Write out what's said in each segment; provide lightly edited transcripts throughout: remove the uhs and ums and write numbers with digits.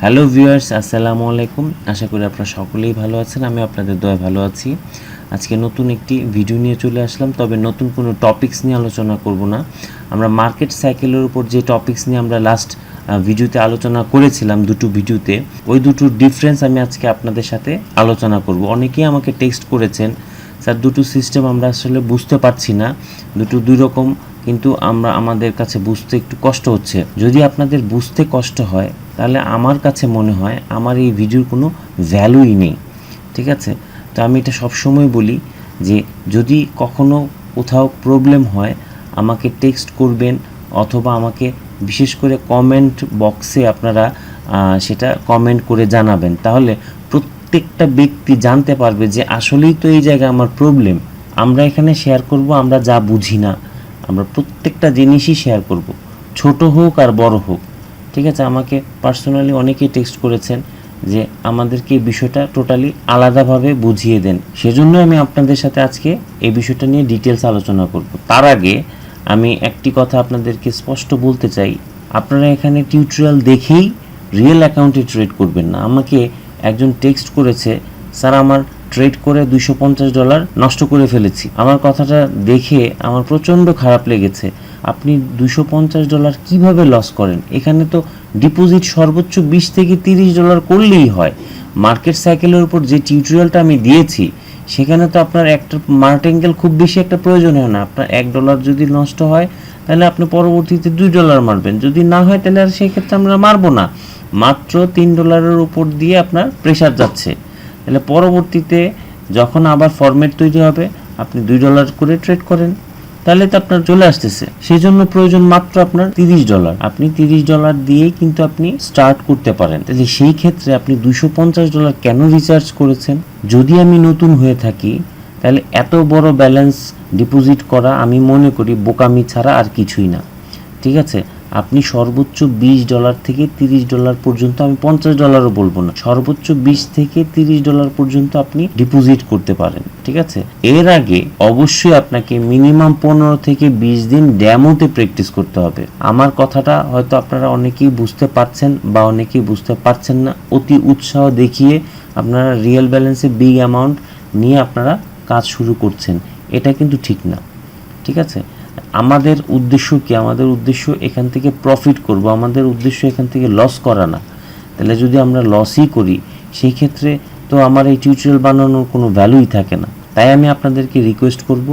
Hello viewers, আসসালামু আলাইকুম। আশা করি আপনারা সকলেই ভালো আছেন। আমি আপনাদের দয়ায় ভালো আছি। আজকে নতুন একটি ভিডিও নিয়ে চলে আসলাম, তবে নতুন কোনো টপিকস নিয়ে আলোচনা করব না। আমরা মার্কেট সাইকেলের উপর যে টপিকস নিয়ে আমরা লাস্ট ভিডিওতে আলোচনা করেছিলাম, দুটো ভিডিওতে, ওই দুটোর ডিফারেন্স আমি আজকে আপনাদের সাথে আলোচনা করব। অনেকেই আমাকে টেক্সট করেছেন, স্যার দুটো সিস্টেম আমরা আসলে বুঝতে পারছি না, দুটো দুই রকম, কিন্তু আমাদের কাছে বুঝতে একটু কষ্ট হচ্ছে। যদি আপনাদের বুঝতে কষ্ট হয় তাহলে আমার কাছে মনে হয় আমার এই ভিডিওর কোনো ভ্যালুই নেই, ঠিক আছে? তো আমি এটা সবসময় বলি যে যদি কখনো কোথাও প্রবলেম হয় আমাকে টেক্সট করবেন, অথবা আমাকে বিশেষ করে কমেন্ট বক্সে আপনারা সেটা কমেন্ট করে জানাবেন। তাহলে প্রত্যেকটা ব্যক্তি জানতে পারবে যে আসলেই তো এই জায়গায় আমার প্রবলেম। আমরা এখানে শেয়ার করব আমরা যা বুঝি না, আমরা প্রত্যেকটা জিনিসই শেয়ার করব, ছোট হোক আর বড় হোক, ঠিক আছে? আমাকে পার্সোনালি অনেকেই টেক্সট করেছেন যে আমাদেরকে এই বিষয়টা টোটালি আলাদাভাবে বুঝিয়ে দেন। সেজন্য আমি আপনাদের সাথে আজকে এই বিষয়টা নিয়ে ডিটেলস আলোচনা করব। তার আগে আমি একটি কথা আপনাদেরকে স্পষ্ট বলতে চাই, আপনারা এখানে টিউটোরিয়াল দেখেই রিয়েল অ্যাকাউন্টে ট্রেড করবেন না। আমাকে একজন টেক্সট করেছে, স্যার আমার ট্রেড করে $250 নষ্ট করে ফেলেছি। আমার কথাটা দেখে আমার প্রচণ্ড খারাপ লেগেছে। আপনি $250 কিভাবে লস করেন? এখানে তো ডিপোজিট সর্বোচ্চ $20 থেকে $30 করলেই হয়। মার্কেট সাইকেলের উপর যে টিউটোরিয়ালটা আমি দিয়েছি সেখানে তো আপনার একটা মার্টিঙ্গেল খুব বেশি একটা প্রয়োজন হয় না। আপনার $1 যদি নষ্ট হয় তাহলে আপনি পরবর্তীতে $2 মারবেন, যদি না হয় তাহলে আর সেই ক্ষেত্রে আমরা মারবো না। মাত্র $3 উপর দিয়ে আপনার প্রেশার যাচ্ছে, তাহলে পরবর্তীতে যখন আবার ফরম্যাট তৈরি হবে আপনি $2 করে ট্রেড করেন, তাহলে তো আপনার চলে আসতেছে। সেই জন্য প্রয়োজন মাত্র আপনার $30। আপনি $30 দিয়েই কিন্তু আপনি স্টার্ট করতে পারেন। তাহলে সেই ক্ষেত্রে আপনি $250 কেন রিচার্জ করেছেন? যদি আমি নতুন হয়ে থাকি তাহলে এত বড় ব্যালেন্স ডিপোজিট করা আমি মনে করি বোকামি ছাড়া আর কিছুই না, ঠিক আছে? আপনি সর্বোচ্চ $20 থেকে $30 পর্যন্ত, আমি $50ও বলবো না, সর্বোচ্চ $20 থেকে $30 পর্যন্ত আপনি ডিপোজিট করতে পারেন, ঠিক আছে? এর আগে অবশ্যই আপনাকে মিনিমাম 15 থেকে 20 দিন ডেমোতে প্র্যাকটিস করতে হবে। আমার কথাটা হয়তো আপনারা অনেকেই বুঝতে পারছেন বা অনেকেই বুঝতে পারছেন না। অতি উৎসাহ দেখিয়ে আপনারা রিয়েল ব্যালেন্সে বিগ অ্যামাউন্ট নিয়ে আপনারা কাজ শুরু করছেন, এটা কিন্তু ঠিক না, ঠিক আছে? আমাদের উদ্দেশ্য কি? আমাদের উদ্দেশ্য এখান থেকে প্রফিট করব, আমাদের উদ্দেশ্য এখান থেকে লস করা না। তাহলে যদি আমরা লসই করি সেই ক্ষেত্রে তো আমার এই টিউটোরিয়াল বানানোর কোনো ভ্যালুই থাকে না। তাই আমি আপনাদেরকে রিকোয়েস্ট করব,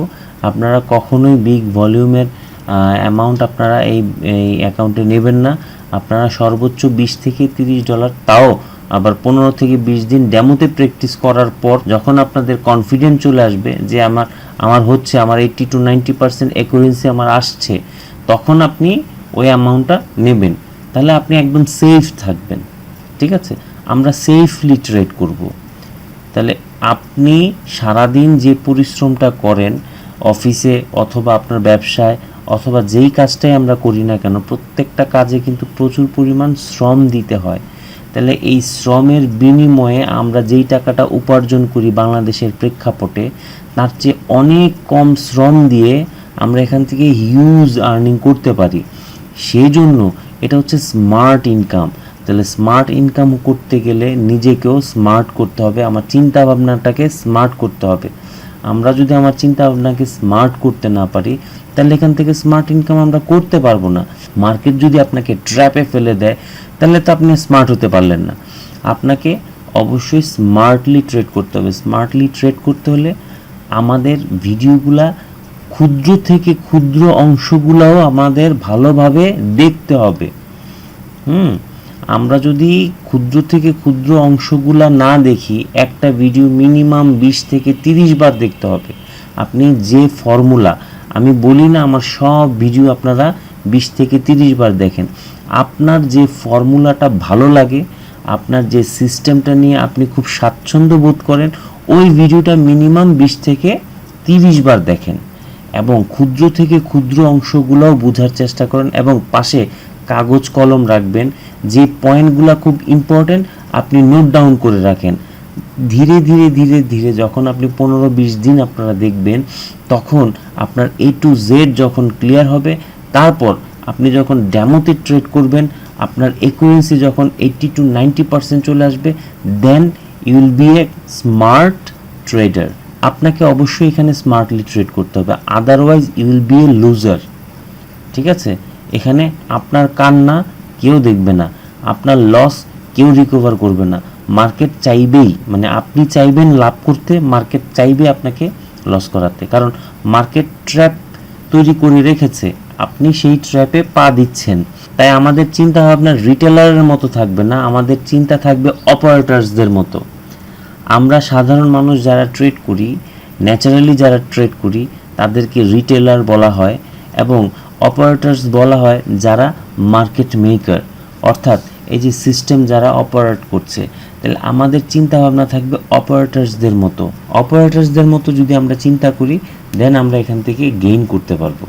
আপনারা কখনোই বিগ ভলিউমের অ্যামাউন্ট আপনারা এই অ্যাকাউন্টে নেবেন না। আপনারা সর্বোচ্চ $20 থেকে $30, তাও আবার 15 থেকে 20 দিন ডেমোতে প্র্যাকটিস করার পর যখন আপনাদের কনফিডেন্ট চলে আসবে যে আমার হচ্ছে, আমার 80 to 90% অ্যাকুরেন্সি আমার আসছে, তখন আপনি ওই অ্যামাউন্টটা নেবেন। তাহলে আপনি একদম সেফ থাকবেন, ঠিক আছে? আমরা সেফলি ট্রেড করব। তাহলে আপনি সারাদিন যে পরিশ্রমটা করেন অফিসে অথবা আপনার ব্যবসায় অথবা যেই কাজটাই আমরা করি না কেন, প্রত্যেকটা কাজে কিন্তু প্রচুর পরিমাণ শ্রম দিতে হয়। তাহলে এই শ্রমের বিনিময়ে আমরা যেই টাকাটা উপার্জন করি বাংলাদেশের প্রেক্ষাপটে, তার চেয়ে অনেক কম শ্রম দিয়ে আমরা এখান থেকে হিউজ আর্নিং করতে পারি। সেই জন্য এটা হচ্ছে স্মার্ট ইনকাম। তাহলে স্মার্ট ইনকাম করতে গেলে নিজেকেও স্মার্ট করতে হবে, আমার চিন্তা ভাবনাটাকে স্মার্ট করতে হবে। আমরা যদি আমার চিন্তা ভাবনাকে স্মার্ট করতে না পারি তাহলে এখান থেকে স্মার্ট ইনকাম আমরা করতে পারবো না। মার্কেট যদি আপনাকে ট্র্যাপে ফেলে দেয় তাহলে তো আপনি স্মার্ট হতে পারলেন না। আপনাকে অবশ্যই স্মার্টলি ট্রেড করতে হবে। স্মার্টলি ট্রেড করতে হলে আমাদের ভিডিওগুলা ক্ষুদ্র থেকে ক্ষুদ্র অংশগুলোও আমাদের ভালোভাবে দেখতে হবে। আমরা যদি ক্ষুদ্র থেকে ক্ষুদ্র অংশগুলা না দেখি, একটা ভিডিও মিনিমাম 20 থেকে 30 বার দেখতে হবে। আপনি যে ফর্মুলা, আমি বলি না আমার সব ভিডিও আপনারা 20 থেকে 30 বার দেখেন, আপনার যে ফর্মুলাটা ভালো লাগে, আপনার যে সিস্টেমটা নিয়ে আপনি খুব স্বাচ্ছন্দ্য বোধ করেন, ওই ভিডিওটা মিনিমাম 20 থেকে 30 বার দেখেন এবং ক্ষুদ্র থেকে ক্ষুদ্র অংশগুলোও বোঝার চেষ্টা করেন এবং পাশে কাগজ কলম রাখবেন। যে পয়েন্টগুলো খুব ইম্পর্টেন্ট আপনি নোট ডাউন করে রাখেন। ধীরে ধীরে ধীরে ধীরে যখন আপনি 15-20 দিন আপনারা দেখবেন, তখন আপনার A to Z যখন ক্লিয়ার হবে, তারপর আপনি যখন ডেমোতে ট্রেড করবেন আপনার একুরেন্সি যখন 80 to 90% চলে আসবে, then you will be a smart trader. আপনাকে অবশ্যই এখানে স্মার্টলি ট্রেড করতে হবে, otherwise you will be a loser. ঠিক আছে, এখানে আপনার কান্না কেউ দেখবে না, আপনার লস কেউ রিকভার করবে না। মার্কেট চাইবেই, মানে আপনি চাইবেন লাভ করতে, মার্কেট চাইবে আপনাকে লস করাতে, কারণ মার্কেট ট্র্যাপ তৈরি করে রেখেছে, আপনি সেই ট্র্যাপে পা দিচ্ছেন। তাই আমাদের চিন্তা ভাবনা রিটেলারের মতো থাকবে না, আমাদের চিন্তা থাকবে অপারেটরসদের মতো। আমরা সাধারণ মানুষ যারা ট্রেড করি, ন্যাচারালি যারা ট্রেড করি, তাদেরকে রিটেলার বলা হয় এবং অপারেটরস বলা হয় যারা মার্কেট মেকার, অর্থাৎ এই যে সিস্টেম যারা অপারেট করছে। তাহলে আমাদের চিন্তা ভাবনা থাকবে অপারেটরসদের মতো। অপারেটরসদের মতো যদি আমরা চিন্তা করি, দেন আমরা এখান থেকে গেইন করতে পারবো।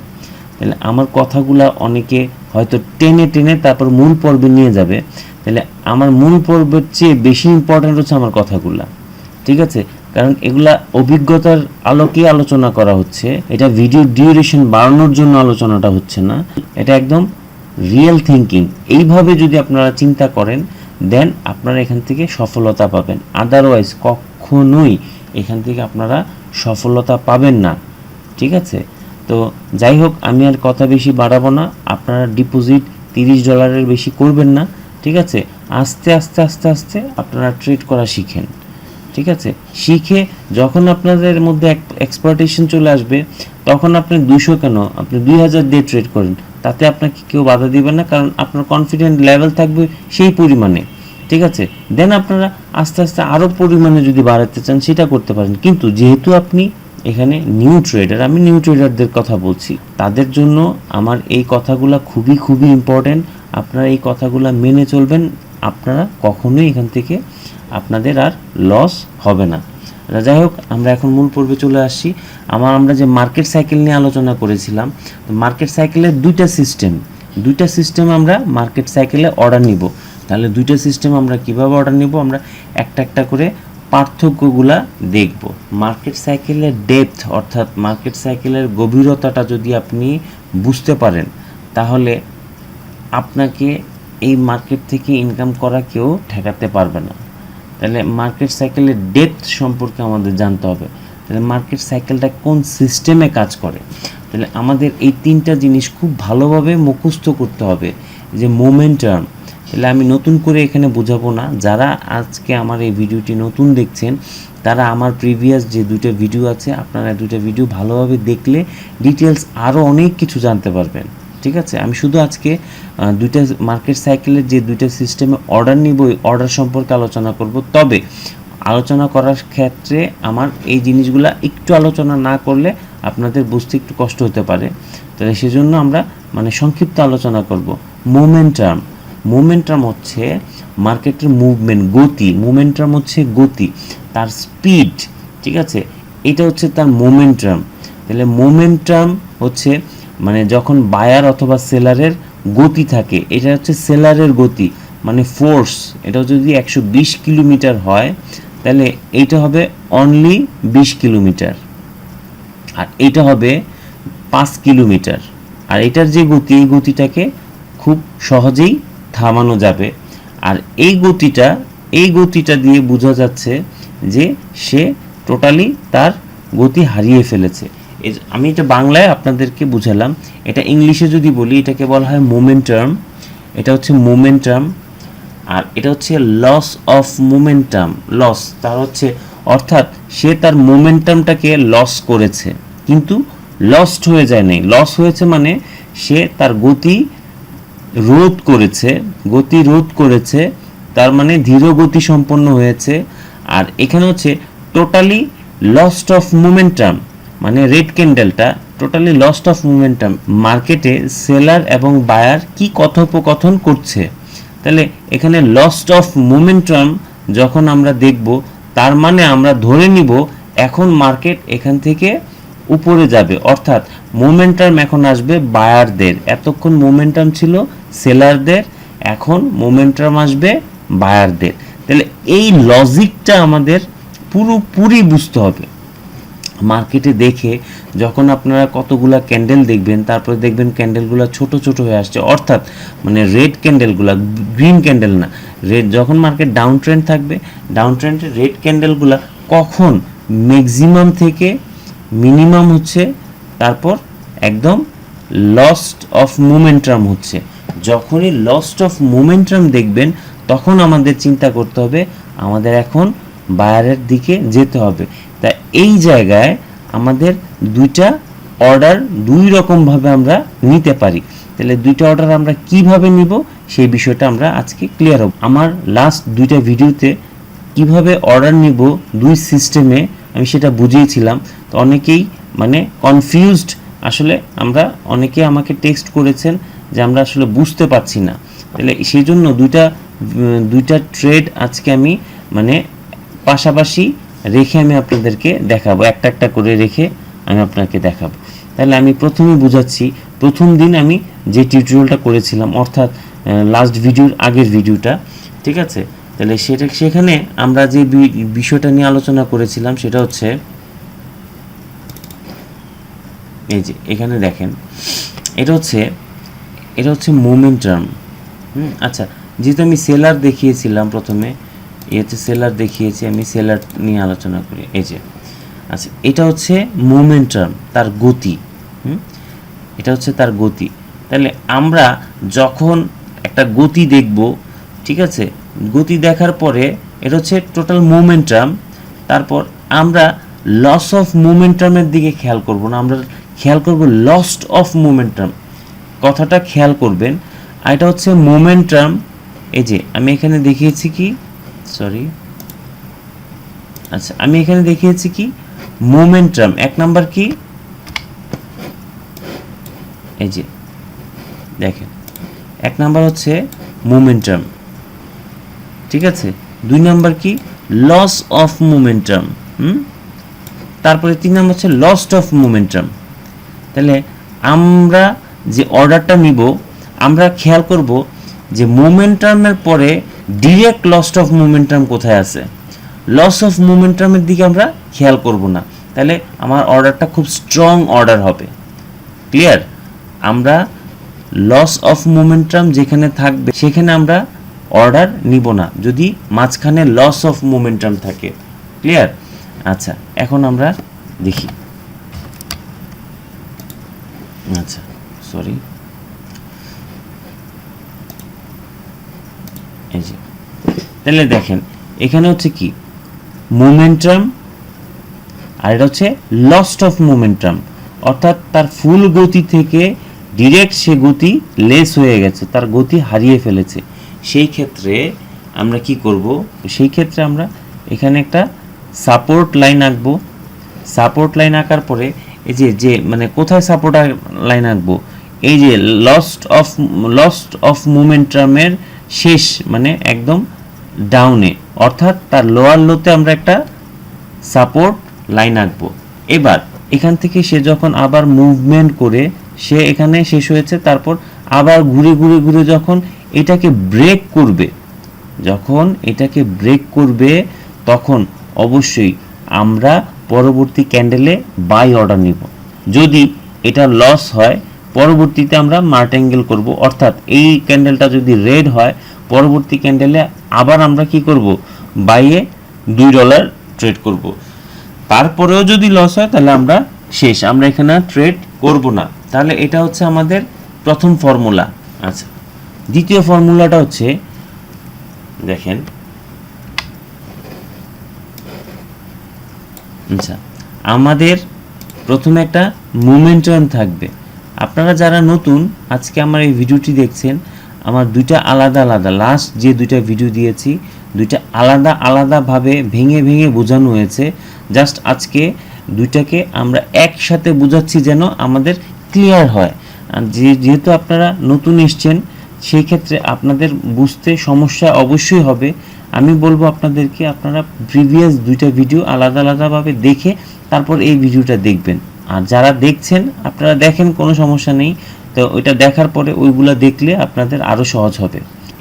তাহলে আমার কথাগুলা অনেকে হয়তো টেনে টেনে তারপর মূল পর্বে নিয়ে যাবে, তাহলে আমার মূল পর্বের চেয়ে বেশি ইম্পর্ট্যান্ট হচ্ছে আমার কথাগুলা। ঠিক আছে, কারণ এগুলা অভিজ্ঞতার আলোকে আলোচনা করা হচ্ছে, এটা ভিডিও ডিউরেশন বাড়ানোর জন্য আলোচনাটা হচ্ছে না, এটা একদম রিয়েল থিঙ্কিং। এইভাবে যদি আপনারা চিন্তা করেন, দেন আপনারা এখান থেকে সফলতা পাবেন, আদারওয়াইজ কখনোই এখান থেকে আপনারা সফলতা পাবেন না। ঠিক আছে, তো যাই হোক, আমি আর কথা বেশি বাড়াবো না। আপনারা ডিপোজিট $30 বেশি করবেন না। ঠিক আছে, আস্তে আস্তে আস্তে আস্তে আপনারা ট্রেড করা শিখেন। ঠিক আছে, শিখে যখন আপনাদের মধ্যে এক্সপার্টেশন চলে আসবে, তখন আপনি 200 কেন, আপনি 2000 দিয়ে ট্রেড করেন, তাতে আপনাকে কেউ বাধা দিবে না, কারণ আপনার কনফিডেন্ট লেভেল থাকবে সেই পরিমাণে। ঠিক আছে, দেন আপনারা আস্তে আস্তে আরও পরিমাণে যদি বাড়াতে চান সেটা করতে পারেন। কিন্তু যেহেতু আপনি এখানে নিউ ট্রেডার, আমি নিউ ট্রেডারদের কথা বলছি, তাদের জন্য আমার এই কথাগুলো খুবই খুবই ইম্পর্টেন্ট। আপনারা এই কথাগুলো মেনে চলবেন, আপনারা কখনোই এখান থেকে আপনাদের আর লস হবে না। যাই হোক, আমরা এখন মূল পর্বে চলে আসছি। আমরা যে মার্কেট সাইকেল নিয়ে আলোচনা করেছিলাম, তো মার্কেট সাইকেলের দুইটা সিস্টেম আমরা মার্কেট সাইকেলে অর্ডার নিব। তাহলে দুইটা সিস্টেম আমরা কিভাবে অর্ডার নিব, আমরা একটা একটা করে পার্থক্যগুলা দেখব। মার্কেট সাইকেলের ডেপথ, অর্থাৎ মার্কেট সাইকেলের গভীরতাটা যদি আপনি বুঝতে পারেন, তাহলে আপনাকে এই মার্কেট থেকে ইনকাম করা কেউ ঠেকাতে পারবে না। তাহলে মার্কেট সাইকেলের ডেপথ সম্পর্কে আমাদের জানতে হবে। তাহলে মার্কেট সাইকেলটা কোন সিস্টেমে কাজ করে, তাহলে আমাদের এই তিনটা জিনিস খুব ভালোভাবে মুখস্থ করতে হবে। যে মোমেন্টাম, তাহলে আমি নতুন করে এখানে বোঝাবো না, যারা আজকে আমার এই ভিডিওটি নতুন দেখছেন তারা আমার প্রিভিয়াস যে দুটো ভিডিও আছে, আপনারা দুটো ভিডিও ভালোভাবে দেখলে ডিটেলস আরও অনেক কিছু জানতে পারবেন। ঠিক আছে, আমি শুধু আজকে দুইটা মার্কেট সাইকেলের যে দুইটা সিস্টেমে অর্ডার নিব, ওই অর্ডার সম্পর্কে আলোচনা করব। তবে আলোচনা করার ক্ষেত্রে আমার এই জিনিসগুলো একটু আলোচনা না করলে আপনাদের বুঝতে একটু কষ্ট হতে পারে, তাহলে সেজন্য আমরা সংক্ষিপ্ত আলোচনা করব। মোমেন্টাম হচ্ছে মার্কেটের মুভমেন্ট, গতি। মোমেন্টাম হচ্ছে গতি, তার স্পিড। ঠিক আছে, এটা হচ্ছে তার মোমেন্টাম। তাহলে মোমেন্টাম হচ্ছে যখন বায়ার অথবা সেলারের গতি থাকে, এটা হচ্ছে সেলারের গতি, ফোর্স। এটা যদি 120 কিলোমিটার হয়, তাহলে এইটা হবে অনলি 20 কিলোমিটার, আর এইটা হবে 5 কিলোমিটার। আর এটার যে গতি, এই গতিটাকে খুব সহজেই থামানো যাবে। আর এই গতিটা দিয়ে বোঝা যাচ্ছে যে সে টোটালি তার গতি হারিয়ে ফেলেছে। আমি এটা বাংলায় আপনাদেরকে বুঝালাম, এটা ইংলিশে যদি বলি, এটাকে বলা হয় মোমেন্টাম। এটা হচ্ছে মোমেন্টাম, আর এটা হচ্ছে লস অফ মোমেন্টাম। লস তার হচ্ছে, অর্থাৎ সে তার মোমেন্টামটাকে লস করেছে, কিন্তু লস্ট হয়ে যায় নাই। লস হয়েছে সে তার গতি রোধ করেছে, তার ধীর গতি সম্পন্ন হয়েছে। আর এখানে হচ্ছে totally lost of momentum, red ক্যান্ডেলটা টোটালি লস্ট অফ মোমেন্টাম। মার্কেটে সেলার এবং বায়ার কি কথোপকথন করছে, তাহলে এখানে লস্ট অফ মোমেন্টাম যখন আমরা দেখব, তার আমরা ধরে নিব এখন মার্কেট এখান থেকে উপরে যাবে, অর্থাৎ মোমেন্টাম এখন আসবে বায়ারদের। এতক্ষণ মোমেন্টাম ছিল সেলারদের, এখন মোমেন্টাম আসবে বায়ারদের। তাহলে এই লজিকটা আমাদের পুরোপুরি বুঝতে হবে। মার্কেটে দেখে যখন আপনারা কতগুলা ক্যান্ডেল দেখবেন, তারপরে দেখবেন ক্যান্ডেলগুলো ছোট ছোট হয়ে আসছে, অর্থাৎ মানে রেড ক্যান্ডেলগুলো, গ্রিন ক্যান্ডেল না, রেড। যখন মার্কেট ডাউন ট্রেন্ড থাকবে, ডাউন ট্রেন্ডে রেড ক্যান্ডেলগুলো কখন ম্যাক্সিমাম থেকে মিনিমাম হচ্ছে, তারপর একদম লস্ট অফ মোমেন্টাম হচ্ছে। যখনই লস্ট অফ মোমেন্টাম দেখবেন, তখন আমাদের চিন্তা করতে হবে আমাদের এখন বায়ারের দিকে যেতে হবে। তা এই জায়গায় আমাদের দুইটা অর্ডার দুই রকমভাবে আমরা নিতে পারি। তাহলে দুইটা অর্ডার আমরা কিভাবে নিব সেই বিষয়টা আমরা আজকে ক্লিয়ার হব। আমার লাস্ট দুইটা ভিডিওতে কিভাবে অর্ডার নিব দুই সিস্টেমে আমি সেটা বুঝিয়েছিলাম। তো অনেকেই মানে কনফিউজড, আসলে আমরা অনেকে আমাকে টেক্সট করেছেন যে আমরা আসলে বুঝতে পারছি না। তাহলে সেই জন্য দুইটা ট্রেড আজকে আমি মানে পাশাপাশি রেখে আমি আপনাদেরকে দেখাবো, একটা একটা করে রেখে আমি আপনাকে দেখাবো। তাহলে আমি প্রথমেই বুঝাচ্ছি, প্রথম দিন আমি যে টিউটোরিয়ালটা করেছিলাম, অর্থাৎ লাস্ট ভিডিওর আগের ভিডিওটা, ঠিক আছে। তাহলে সেখানে আমরা যে বিষয়টা নিয়ে আলোচনা করেছিলাম সেটা হচ্ছে এই যে এখানে দেখেন, এটা হচ্ছে মোমেন্টাম। আচ্ছা, যেহেতু আমি সেলার দেখিয়েছিলাম প্রথমে, এতে সেলার দেখিয়েছি, আমি সেলার নিয়ে আলোচনা করি। এই যে আচ্ছা, এটা হচ্ছে মোমেন্টাম, তার গতি। এটা হচ্ছে তার গতি। তাহলে আমরা যখন একটা গতি দেখব, ঠিক আছে, গতি দেখার পরে এটা হচ্ছে টোটাল মোমেন্টাম, তারপর আমরা লস অফ মোমেন্টামের দিকে খেয়াল করব না, আমরা খেয়াল করব লস্ট অফ মোমেন্টাম। কথাটা খেয়াল করবেন। আর এটা হচ্ছে মোমেন্টাম। এই যে আমি এখানে দেখিয়েছি কি, সরি, আচ্ছা আমি এখানে দেখিয়েছি কি মোমেন্টাম, এক নাম্বার কি, এই যে দেখেন এক নাম্বার হচ্ছে মোমেন্টাম, ঠিক আছে। দুই নাম্বার কি, লস অফ মোমেন্টাম। তারপরে তিন নাম্বার হচ্ছে লস্ট অফ মোমেন্টাম। তাহলে আমরা যে অর্ডারটা নিব, আমরা খেয়াল করব যে মোমেন্টামের পরে ডিরেক্ট লস্ট অফ মোমেন্টাম কোথায় আছে। লস অফ মোমেন্টামের দিকে আমরা খেয়াল করব না, তাহলে আমার অর্ডারটা খুব স্ট্রং অর্ডার হবে। ক্লিয়ার? আমরা লস অফ মোমেন্টাম যেখানে থাকবে সেখানে আমরা অর্ডার নিব না, যদি মাঝখানে লস অফ মোমেন্টাম থাকে। ক্লিয়ার? আচ্ছা, এখন আমরা দেখি। আচ্ছা সরি, এই যে তাহলে দেখেন এখানে হচ্ছে কি মোমেন্টাম, আর এটা হচ্ছে লস্ট অফ মোমেন্টাম, অর্থাৎ তার ফুল গতি থেকে ডিরেক্ট সে গতি লেস হয়ে গেছে, তার গতি হারিয়ে ফেলেছে। সেই ক্ষেত্রে আমরা কি করব, সেই ক্ষেত্রে আমরা এখানে একটা সাপোর্ট লাইন আঁকবো। সাপোর্ট লাইন আঁকার পরে এই যে মানে কোথায় সাপোর্ট লাইন আঁকবো, এই যে লস্ট অফ মোমেন্টামের শেষ মানে একদম ডাউনে, অর্থাৎ তার লোয়ার লোতে আমরা একটা সাপোর্ট লাইন আঁকবো। এবার এখান থেকে সে যখন আবার মুভমেন্ট করে সে এখানে শেষ হয়েছে, তারপর আবার ঘুরে ঘুরে ঘুরে যখন এটাকে ব্রেক করবে, তখন অবশ্যই আমরা পরবর্তী ক্যান্ডেলে বাই অর্ডার নিব। যদি এটা লস হয়, পরবর্তীতে আমরা মার্টেঙ্গেল করব, অর্থাৎ এই ক্যান্ডেলটা যদি রেড হয়, পরবর্তী ক্যান্ডেলে আবার আমরা কি করব, বাইয়ে $2 ট্রেড করব। তারপরেও যদি লস হয় তাহলে আমরা শেষ, আমরা এখানে ট্রেড করব না। তাহলে এটা হচ্ছে আমাদের প্রথম ফর্মুলা। আচ্ছা, দ্বিতীয় ফর্মুলাটা হচ্ছে দেখেন, আচ্ছা আমাদের প্রথমে একটা মোমেন্টাম থাকবে। আপনারা যারা নতুন আজকে আমার এই ভিডিওটি দেখছেন, আমার দুইটা আলাদা লাস্ট যে দুইটা ভিডিও দিয়েছি, দুইটা আলাদাভাবে ভেঙে বোঝানো হয়েছে। জাস্ট আজকে দুইটাকে আমরা একসাথে বোঝাচ্ছি যেন আমাদের ক্লিয়ার হয়। যেহেতু আপনারা নতুন এসছেন, সেই ক্ষেত্রে আপনাদের বুঝতে সমস্যা অবশ্যই হবে। আমি বলবো আপনাদেরকে আপনারা প্রিভিয়াস দুইটা ভিডিও আলাদাভাবে দেখে তারপর এই ভিডিওটা দেখবেন। আর যারা দেখছেন আপনারা দেখেন, কোনো সমস্যা নেই, তো ওইটা দেখার পরে ওইগুলো দেখলে আপনাদের আরও সহজ হবে।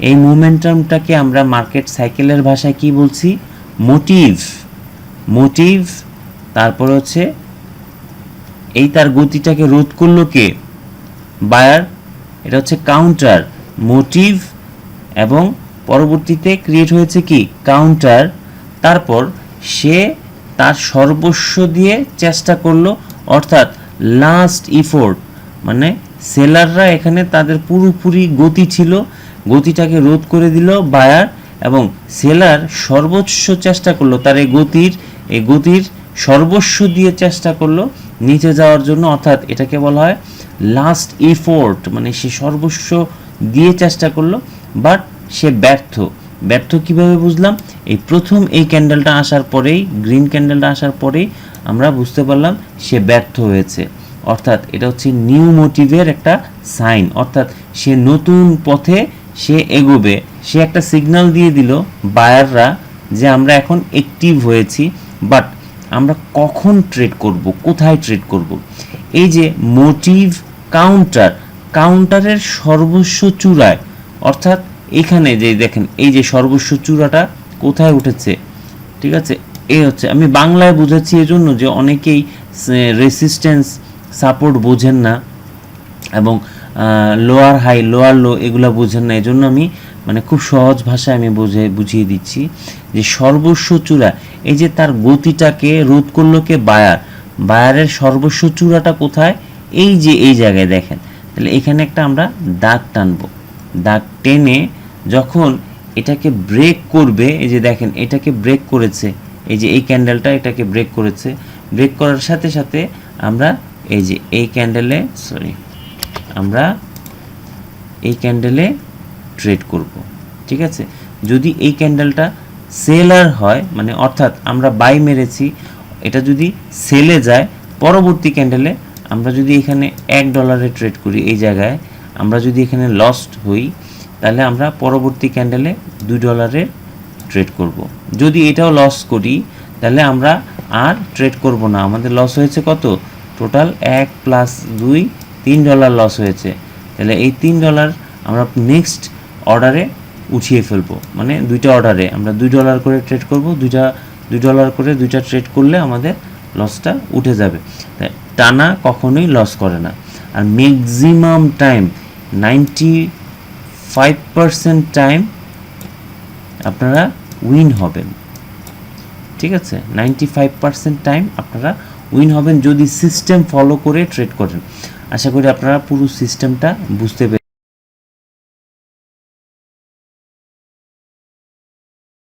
এই মোমেন্টামটাকে আমরা মার্কেট সাইকেলের ভাষায় কি বলছি, মোটিভ। তারপরে হচ্ছে এই তার গতিটাকে রোধ করলো কে? বায়ার। এটা হচ্ছে কাউন্টার মোটিভ, এবং পরবর্তীতে ক্রিয়েট হয়েছে কি কাউন্টার। তারপর সে তার সর্বস্ব দিয়ে চেষ্টা করলো, অর্থাৎ লাস্ট ইফোর্ট, মানে সেলাররা এখানে তাদের পুরোপুরি গতি ছিল, গতিটাকে রোধ করে দিল বায়ার, এবং সেলার সর্বোচ্চ চেষ্টা করলো তার এই গতির সর্বস্ব দিয়ে চেষ্টা করলো নিচে যাওয়ার জন্য, অর্থাৎ এটাকে বলা হয় লাস্ট ইফোর্ট, মানে সে সর্বস্ব দিয়ে চেষ্টা করলো, বাট সে ব্যর্থ কিভাবে বুঝলাম? এই প্রথম এই ক্যান্ডেলটা আসার পরেই, গ্রিন ক্যান্ডেলটা আসার পরেই আমরা বুঝতে পারলাম সে ব্যর্থ হয়েছে। অর্থাৎ এটা হচ্ছে নিউ মোটিভের একটা সাইন, অর্থাৎ সে নতুন পথে সে এগোবে। সে একটা সিগন্যাল দিয়ে দিল বায়াররা যে আমরা এখন অ্যাক্টিভ হয়েছি, বাট আমরা কখন ট্রেড করব, কোথায় ট্রেড করব? এই যে মোটিভ কাউন্টারের সর্বস্ব চূড়ায়, অর্থাৎ এখানে যে দেখেন এই যে সর্বস্ব চূড়াটা কোথায় উঠেছে, ঠিক আছে? এই হচ্ছে, আমি বাংলায় বুঝাচ্ছি এজন্য যে অনেকেই রেসিস্ট্যান্স সাপোর্ট বোঝেন না, এবং লোয়ার হাই লোয়ার লো এগুলো বোঝেন না, এজন্য আমি মানে খুব সহজ ভাষায় আমি বুঝিয়ে দিচ্ছি যে সর্বস্ব চূড়া, এই যে তার গতিটাকে রোধ করলো কে বায়ারের সর্বস্ব চূড়াটা কোথায়? এই যে এই জায়গায় দেখেন, তাহলে এখানে একটা আমরা দাগ টানবো, দাগ টেনে যখন এটাকে ব্রেক করবে, এই যে দেখেন এটাকে ব্রেক করেছে, এই যে এই ক্যান্ডেলটা এটাকে ব্রেক করেছে, ব্রেক করার সাথে সাথে আমরা এই যে এই ক্যান্ডেলে আমরা এই ক্যান্ডেলে ট্রেড করব, ঠিক আছে? যদি এই ক্যান্ডেলটা সেলার হয়, মানে অর্থাৎ আমরা বাই মেরেছি, এটা যদি সেলে যায়, পরবর্তী ক্যান্ডেলে আমরা যদি এখানে $1 ট্রেড করি, এই জায়গায় আমরা যদি এখানে লস্ট হই, তাহলে আমরা পরবর্তী ক্যান্ডেলে $2 ট্রেড করব। যদি এটাও লস করি তাহলে আমরা আর ট্রেড করব না, আমাদের লস হয়েছে কত? টোটাল 1 + 2 $3 লস হয়েছে। তাহলে এই $3 আমরা নেক্সট অর্ডারে উঠিয়ে ফেলবো, মানে দুইটা অর্ডারে আমরা $2 করে ট্রেড করব, $2 করে দুইটা ট্রেড করলে আমাদের লসটা উঠে যাবে। টানা কখনোই লস করে না। আর ম্যাক্সিমাম টাইম 95% টাইম আপনারা উইন হবেন, ঠিক আছে? 95% টাইম আপনারা উইন হবেন যদি সিস্টেম ফলো করে ট্রেড করেন। আশা করি আপনারা পুরো সিস্টেমটা বুঝতে পেরেছেন।